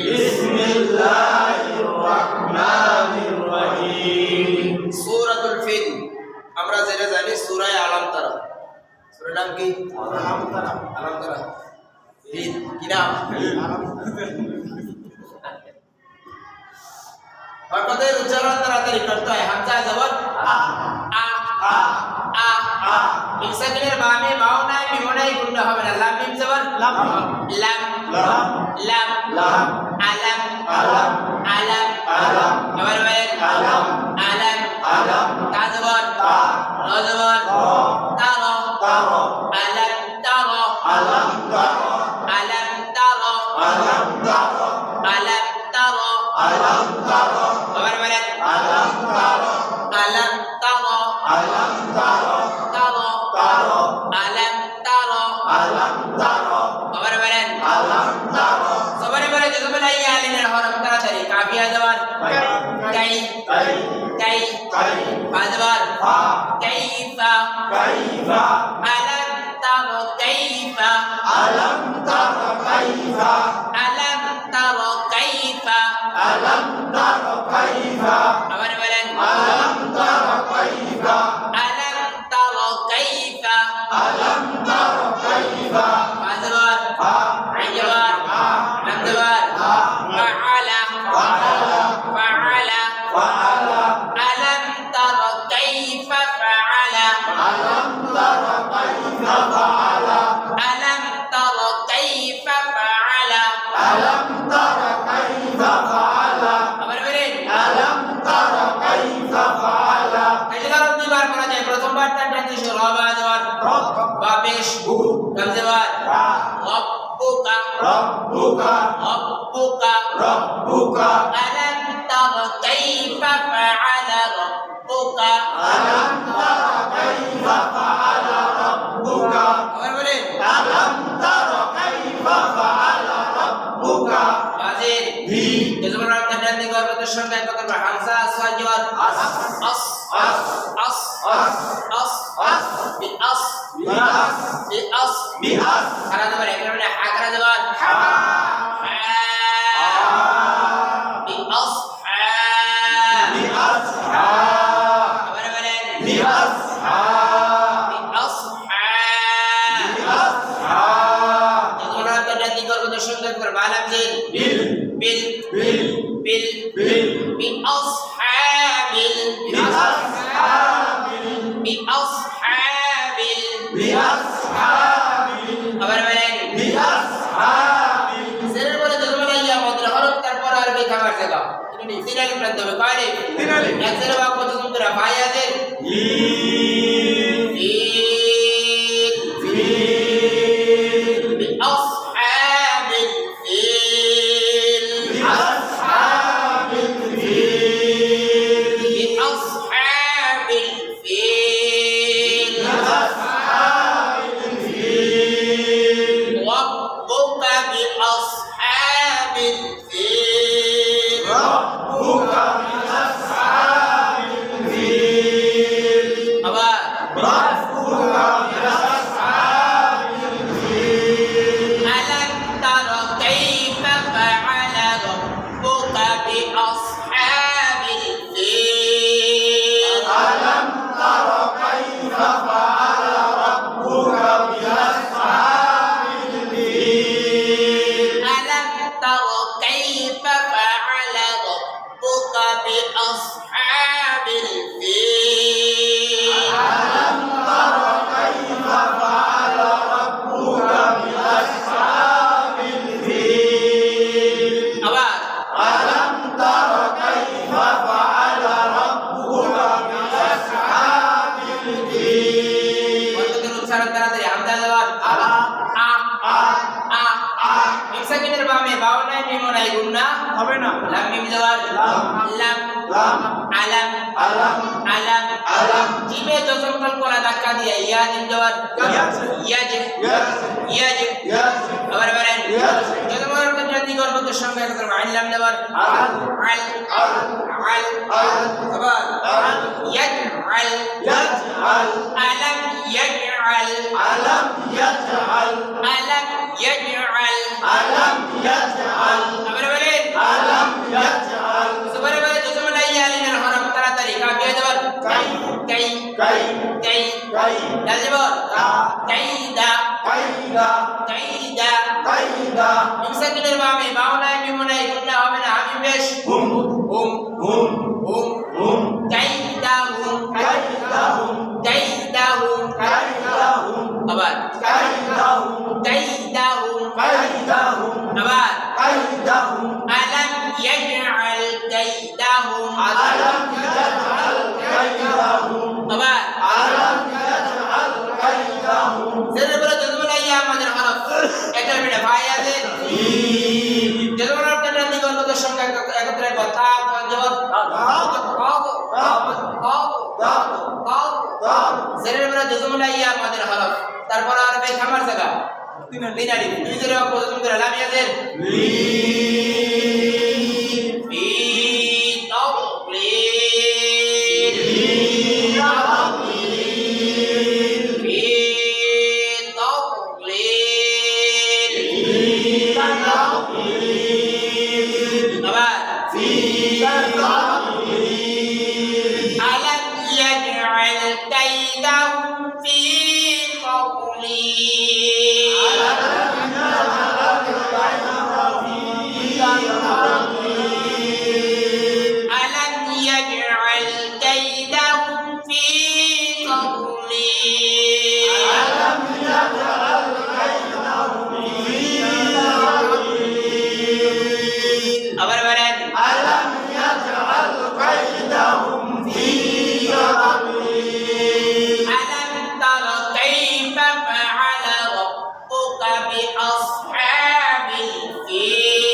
বিসমিল্লাহির রহমানির রহিম। সূরাতুল ফিল আমরা যেটা জানি সূরা আলাম তারা। সূরার নাম কি? আলাম তারা। আলাম তারা। ফিল কি নাম? হরকতের উচ্চারণ তাড়াতাড়ি করতে হয়। হামজা জবর আ আ আ আ আ। ইনসাকিনের বামে বাও নাই মিম নাই গুণা হবে না। লাম মিম জবর লাম লাম লাম লাম লাম আলাম আলাম আলাম আলাম এবার বলেন আলাম আলাম আলাম তা জবর তা র জবর র তার তার আলাম তার আলাম তার আলাম তার আলাম তার আলাম তার আলাম তার এবার বলেন আলাম তার আলাম তার আলাম তার তার তার আলাম তার আলাম তার এবার বলেন আলাম তার সবারে বলে যে তুমি নাই আলিনের হরফ তাড়াতাড়ি কাফিয়া জবর কাই কাই কাই কাই ফাজবার ফা কাইফা কাইফা আলাম তার কাইফা আলাম তার কাইফা আলাম তার কাইফা আলাম তার কাইফা আবার বলেন আলাম তার কাইফা আলাম তার কাইফা আলাম তার কাইফা ফাজবার ফা আইজবার নামজবার ফাআলা ফাআলা ফাআলা ফাআলা আলাম তার কাইফা ফাআলা আলাম তার কাইফা ফাআলা আলাম তার কাইফা ফাআলা আলাম তার কাইফা ফাআলা আবার বলেন আলাম তার কাইফা ফাআলা আইজবার দুইবার করা যায় প্রথমবার তার ডান দিকে রবা জবর রব বা পেশ বু কামজবার রা রব্বুকা রব্বুকা রব্বুকা রব্বুকা আলাম তার কাইফা ফাআলা রব্বুকা আলাম তার কাইফা ফাআলা রব্বুকা আবার বলেন আলাম তার কাইফা ফাআলা রব্বুকা বাজির বি যজবর তার ডান দিকে অর্থের সঙ্গে কত হামজা আসওয়াজ জবর আস আস আস আস আস আস আস বি আস বিআস বি আস বিআস খারা জবর এখানে হাকরা জবর হা বি আস বিআস হা আবার বলেন বিআস হা বি আস বিআস হা যজবর তার ডান দিকে অর্থের সঙ্গে কত বালাম জিন বিল বিল বিল বিল বিল বিআসহাবিল বিআসহাবিল বিআসহাবিল বিআসহাবিল আবার বলেন বিআসহাবিল জেরের পরে জজমালা ইয়া মদ্র হরফ তারপর আরবি খাবার জায়গা তিনি সিনালি প্রান্ত হবে কয়রে সিনালি। এক জেরে বাক কত সুন্দর ফায়াজে লিল ফিল ফিল বিআসহাবিল ফিল বিআসহাবিল ফিল বিআসহাবিল ফিল বিআসহাবিল ফিল ربك بأصحاب الفيل ربك بأصحاب الفيل আবার ربك بأصحاب الفيل ألم تر كيف فعل ربك بأصحاب الفيل ألم تر كيف فعل ربك بأصحاب الفيل ألم تر كيف فعل ربك بأصحاب الفيل ألم تر كيف فعل ربك بأصحاب الفيل আবার ألم تر كيف فعل ربك بأصحاب الفيل বর্তমানের উচ্চারণ তাড়াতাড়ি হামজা জবর আলা আ আ আ আ এক সেকেন্ডের বামে বাও নাই মিম নাই গুণনা হবে না লাম মিম জবর লাম লাম লাম আলাম আলাম আলাম আলাম জিমে জজম করা ধাক্কা দিয়ে ইয়া জিম জবর ইয়াজ ইয়াজিব ইয়াজ ইয়াজিব ইয়াজ আবার বলেন ইয়াজ জজমের অর্থ জাতি গর্ভতের সঙ্গে একত্র আল্লাম জবর আল আল আল আল আল আবার আল ইয়াজআল يجعل আলাম ইয়াজআল ألم يجعل আলাম ইয়াজআল ألم يجعل আবার বলেন কাইদা কাইদা কাইদা কাইদা মিমসাকিনের বামে বাউনায় মিমুনায় গুণা হবে না আমি বেশ হুম হুম হুম হুম হুম কাইদাহুম কাইদাহুম কাইদাহুম কাইদাহুম আবার কাইদাহুম কাইদাহুম কাইদাহুম আবার কাইদাহুম আলাম ইয়াজআল কাইদাহুম আলাম ইয়াজআল কাইদাহুম আবার আলাম ইয়াজআল কাইদাহুম জেরে বলে জজমুল আইয়া আমাদের হরফ একটা মিনিট ভাই আছে জজমুল অর্থটা নিগর্গতের সঙ্গে একত্রে কথা জবর জেরে বলে জজমুল আইয়া আমাদের হরফ তারপর আর ভাই খামার জায়গা তিনারি দুই জেরে প্রথম করে লাম ইয়াজের ফি তাওলিল ফি তাওলিল আবার ألم يجعل كيدهم في تضليل ألم يجعل كيدهم في تضليل আবার বলেন আলাম ইয়াজআল কাইদাহুম ফি তাদলিল ألم تر كيف فعل ربك بأصحاب الفيل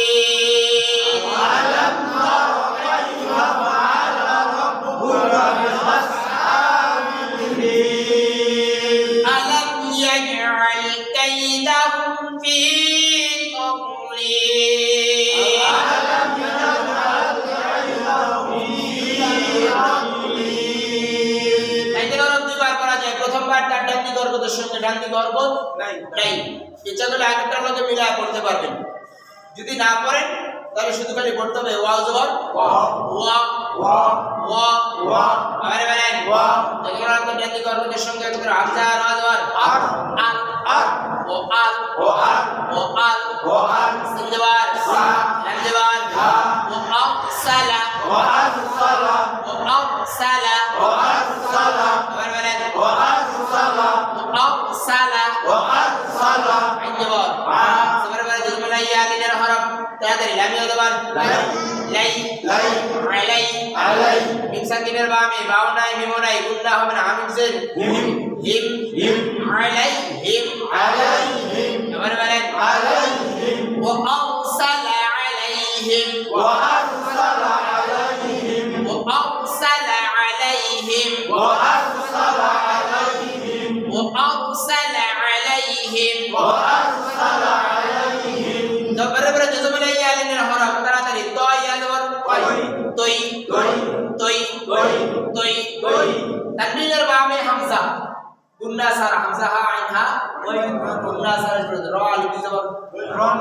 ألم تر كيف فعل ربك بأصحاب الفيل ألم يجعل كيدهم في تضليل ألم يجعل كيدهم في تضليل তাইতে গর্ব দুইবার করা যায় প্রথমবার তার ডান্ডি গর্গদের সঙ্গে ডান্ডি গর্গ নাই ইচ্ছা করলে আগেরটার লগে মিলায় পড়তে পারবেন যদি না পড়েন তাহলে শুধু খালি পড়তে হবে ওয়াও জবর ওয়া ওয়া ওয়া ওয়া ওয়া আবার বলেন ওয়া যেগুলো আপনার ডান্ডি গর্গদের সঙ্গে একত্রে হামজা আর ওয়া জবর আর আল আর ও আল ও আর ও আল ও আর সিন জবর সা লাম জবর হা ও আকসালা ও আরসালা ও আকসালা ও আরসালা আবার বলেন ও আরসালা ও আকসালা ও আরসালা আইন জবর সবার বলে জজমুল আইয়া লিনের হরফ তাড়াতাড়ি লাম জবর লাই লাই লাই আলাই আলাই মিমসাকিনের বামে বাউনায় মিমুনায় গুণা হবে না হামিজের হিম হিম হিম আলাইহিম আলাইহিম আবার বলেন আলাইহিম ও আরসালা আলাইহিম ওয়া আরসালা আলাইহিম ও আরসালা আলাইহিম ওয়া আরসালা আলাইহিম ও আরসালা আলাইহিম ওয়া আরসালা আলাইহিম জবরে বরে জজমুল আইয়া লিনের হরফ তাড়াতাড়ি তো ইয়া জবর তৈ তৈ তৈ তৈ তৈ তৈ তৈ তানবীনের বামে হামজা গুন্না সার হামজা হা আইন হা ওই গুন্না সার র আলিফ জবর রন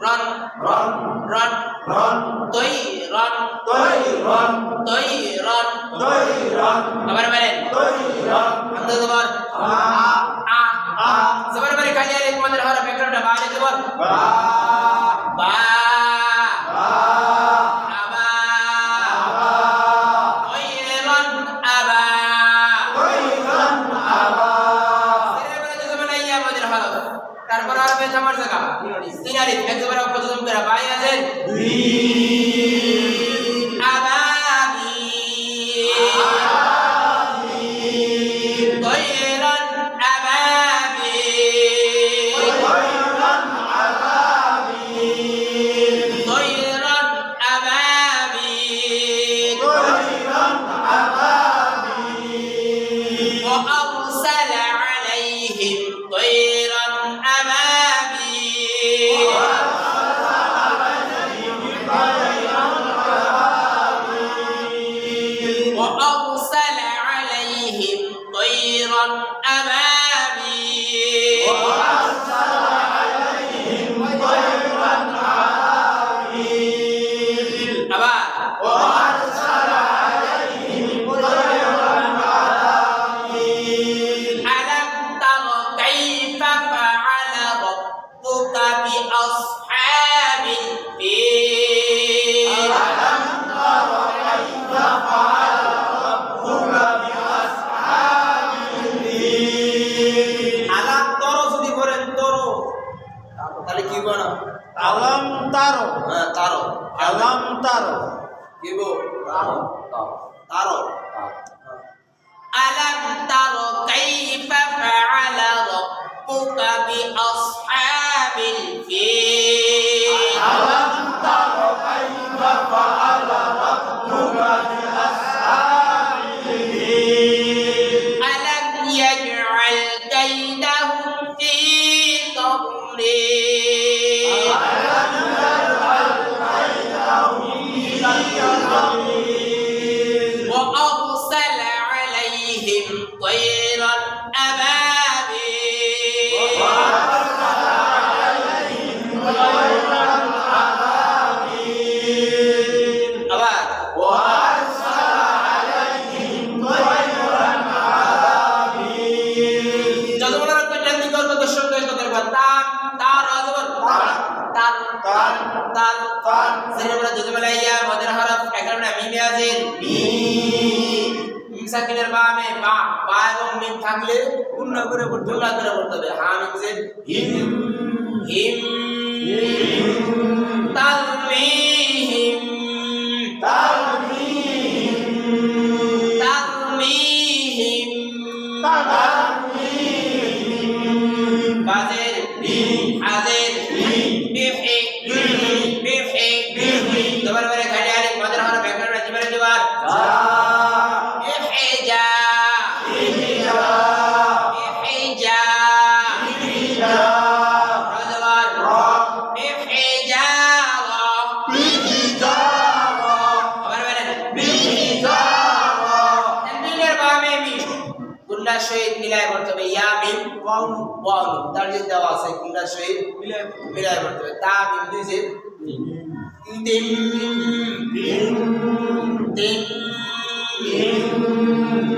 রন রন রন রন তৈ রন তৈ রন তৈ রন তৈ রন আবার বলেন তৈ রন হামজা জবর আ আ আ জবর বরে খালি আলিফ মদের হরফ একটা বা আলিফ জবর বা বা বা আবা আবা তৈরন আবা তৈ রন আবা তারপর আর বেশ আমার জায়গা তিনারি একবার প্রথম করে বাই আছেন আবাবি তৈরন আবাবি তৈরন আবাবি وأرسل عليهم طيرا أبابيل بأصحاب الفيل আলাম তরো যদি করেন তরো তাহলে কি বলো আলম তারো হ্যাঁ তারো আলম তারো কি বো তারো আলাম তারো কাইফা ফাআলা রাব্বুকা বিআসহাবিল ফিল আলম তারো কাইফা ফাআলা রাব্বুকা বিআসহাবিল ফিল ألم يجعل كيدهم في تضليل وأرسل عليهم طيرا أبابيل আবার যত বড় একটা টান্ডি করবে তো সঙ্গে কথা বলবা তার তার আজবর তার তার তার তার সেরেবরা যত বলে ইয়া মদের হরফ একরামে মিম আজিল মিম সাকিনের বামে বা বা এবং মিম থাকলে গুণনা করে পড়তে হবে হা মিম জেদ হিম হিম তালমিহিম তালমিহিম বাজের হাজের বিফি বিফি দবার বারে খালি আরে মদের হরফ একরামে জিবারে দিবার ইহজা ইহজা রাজবার ইহজা আবার বলেন তানবিনের বামে মিম গুন্নার সহিত মিলায় পড়তে হবে ইয়া মিম ওয়াও তার যে দেওয়া আছে গুন্নার সহিত মিলায় পড়তে হবে তা মিম দুই যে তিম তিম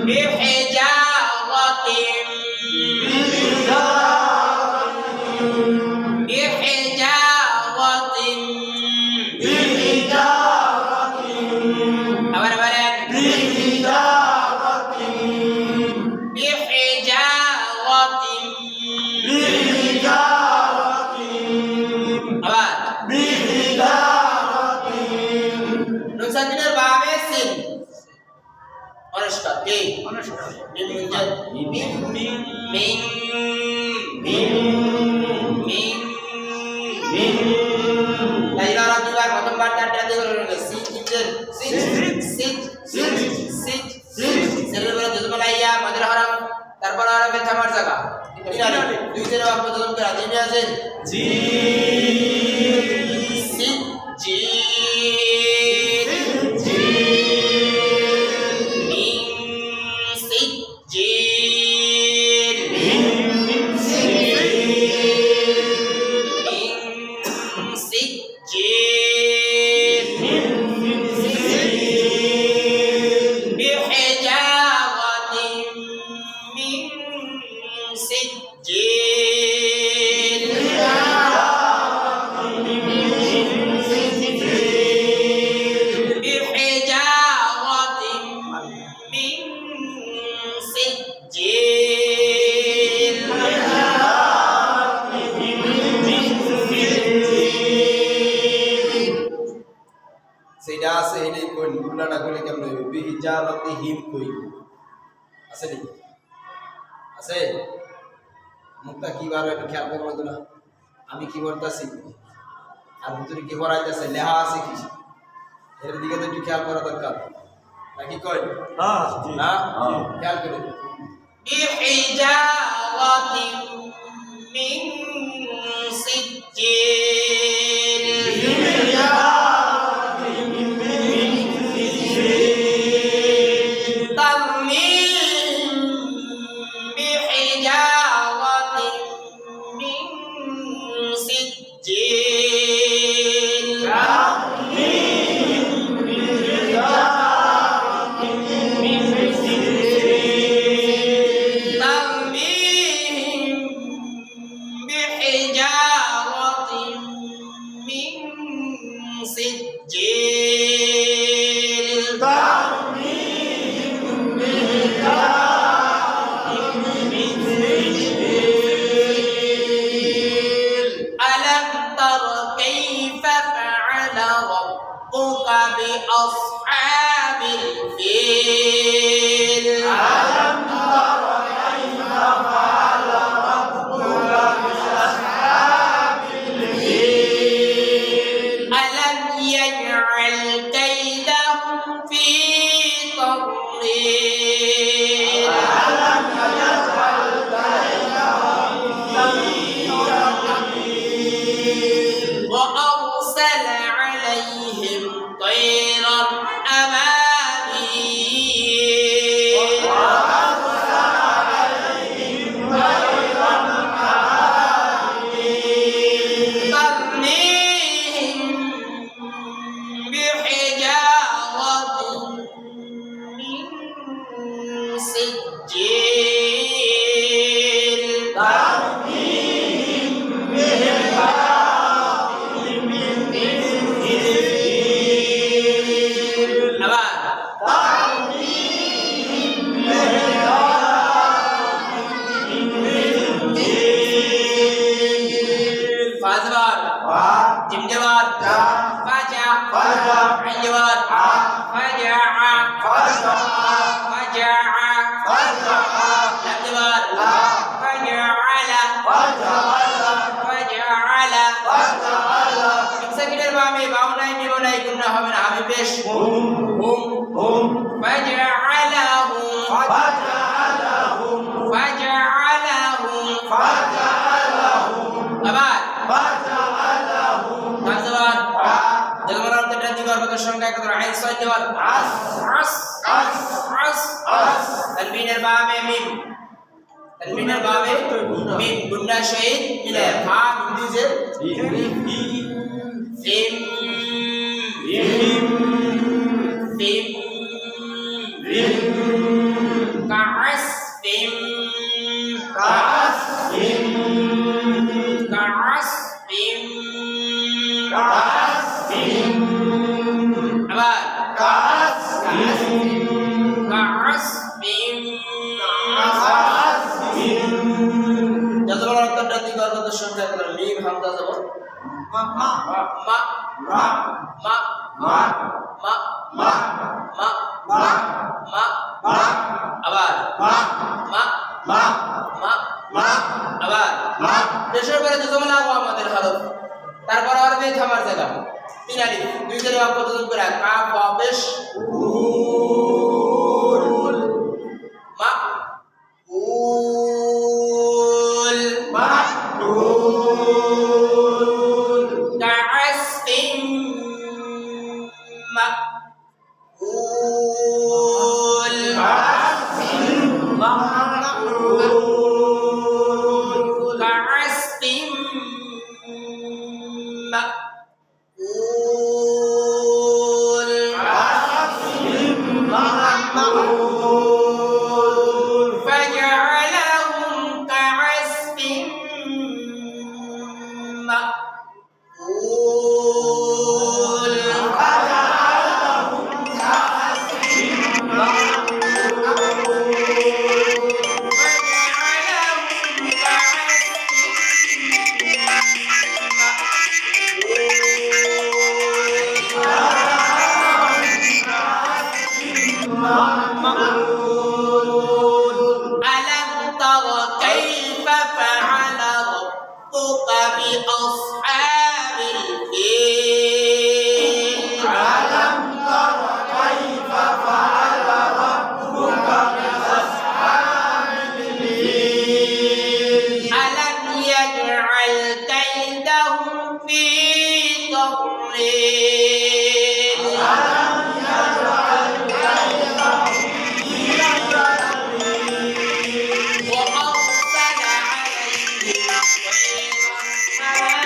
بحجارة আবার বলেন আবার নুন সাকিনের বামে সিন অনুষ্কা কে মিম মিম মিম লাইলা রাদিবার প্রথম বার তার ডান দিকে রয়েছে সিন জিমজের সিট সিট সিট সেরের বলে যত লাইয়া মাদের হরফ তারপর হরফে থামার জায়গা তিনারে দুই জের বাপ প্রথম করে আদিমে আছেন জি সিট জি সেটা আছে এটাই কই গুলাটা কইলে কেমন হইবে বিহিজারতি হিম কই আছে নি আছে মুখটা কি বার একটু খেয়াল করবো তো না আমি কি করতেছি আর ভিতরে কি করাইতেছে লেহা আছে কি এর দিকে তো একটু খেয়াল করা দরকার নাকি কই হ্যাঁ খেয়াল করে বিহিজারতি মিন সিজ্জিল بحجارة تر كيف فعل ربك بأصحاب الفيل ألم تر كيف فعل ربك بأصحاب الفيل ألم يجعل كيدهم في تضليل ألم يجعل كيدهم في تضليل وأرسل عليهم طيرا أبابيل وأرسل عليهم طيرا أبابيل ترميهم بحجارة من سجيل ترميهم بحجارة من سجيل أبان ترميهم بحجارة من سجيل فازبار جمجبار فجع عجبار فجع لبجبار فجعل سكنر بامي باوناي ميموناي كنا هبنا هبي بيش هم فجعلهم أبان تنزبار جلمر أرد الدنيا قرب كشرنگا كتر عين صيد جبار عس تنبين البامي ميم بنا شهيد إلى فام ديزل فيم كعس فيم أبان كعس فيم جلمر أرد الدنيا قرب كشرنگا كتر ميم همزة زبر আবার আবার দেশের পরে যখন লাগবো আমাদের হালত তারপর আর বে থামার জায়গা তিন আলিফ দুই জায়গা অপতন করে কাফ বা পেশ মা كعسف مأكول كعسف مأكول فجعلهم كعسف مأكول ألم تر كيف فعل ربك بأصحاب الفيل ألم تر كيف فعل ربك بأصحاب الفيل ألم يجعل كيدهم في تضليل